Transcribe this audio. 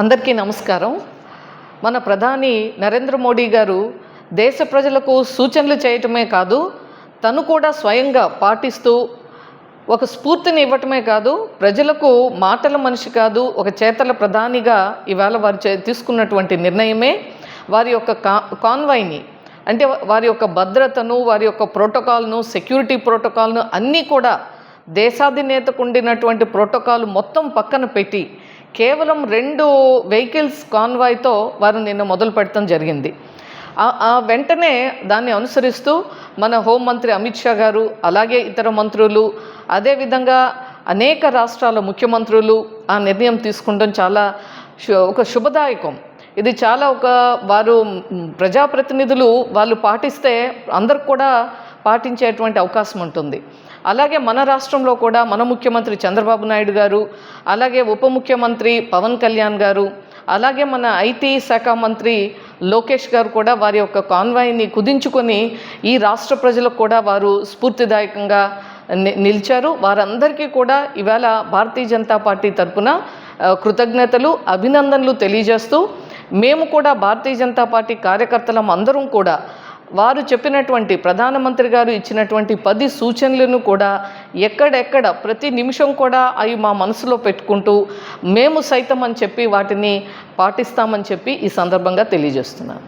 అందరికీ నమస్కారం. మన ప్రధాని నరేంద్ర మోడీ గారు దేశ ప్రజలకు సూచనలు చేయటమే కాదు, తను కూడా స్వయంగా పాటిస్తూ ఒక స్ఫూర్తిని ఇవ్వటమే కాదు, ప్రజలకు మాటల మనిషి కాదు, ఒక చేతల ప్రధానిగా ఇవాళ వారు తీసుకున్నటువంటి నిర్ణయమే వారి యొక్క కాన్వాయ్ని, అంటే వారి యొక్క భద్రతను, వారి యొక్క ప్రోటోకాల్ను, సెక్యూరిటీ ప్రోటోకాల్ను అన్నీ కూడా దేశాధినేతకు ఉండినటువంటి ప్రోటోకాల్ మొత్తం పక్కన పెట్టి కేవలం 2 వెహికల్స్ కాన్వాయ్తో వారు నిన్న మొదలు పెట్టడం జరిగింది. వెంటనే దాన్ని అనుసరిస్తూ మన హోంమంత్రి అమిత్ షా గారు, అలాగే ఇతర మంత్రులు, అదేవిధంగా అనేక రాష్ట్రాల ముఖ్యమంత్రులు ఆ నిర్ణయం తీసుకుంటాం చాలా ఒక శుభదాయకం. ఇది చాలా వారు ప్రజాప్రతినిధులు వాళ్ళు పాటిస్తే అందరికి కూడా పాటించేటువంటి అవకాశం ఉంటుంది. అలాగే మన రాష్ట్రంలో కూడా మన ముఖ్యమంత్రి చంద్రబాబు నాయుడు గారు, అలాగే ఉప ముఖ్యమంత్రి పవన్ కళ్యాణ్ గారు, అలాగే మన ఐటీ శాఖ మంత్రి లోకేష్ గారు కూడా వారి యొక్క కాన్వాయ్ని కుదించుకొని ఈ రాష్ట్ర ప్రజలకు కూడా వారు స్ఫూర్తిదాయకంగా నిలిచారు. వారందరికీ కూడా ఇవాళ భారతీయ జనతా పార్టీ తరఫున కృతజ్ఞతలు, అభినందనలు తెలియజేస్తూ, మేము కూడా భారతీయ జనతా పార్టీ కార్యకర్తలం అందరం కూడా వారు చెప్పినటువంటి ప్రధానమంత్రి గారు ఇచ్చినటువంటి 10 సూచనలను కూడా ఎక్కడెక్కడ ప్రతి నిమిషం కూడా అవి మా మనసులో పెట్టుకుంటూ మేము సైతం అని చెప్పి వాటిని పాటిస్తామని చెప్పి ఈ సందర్భంగా తెలియజేస్తున్నాను.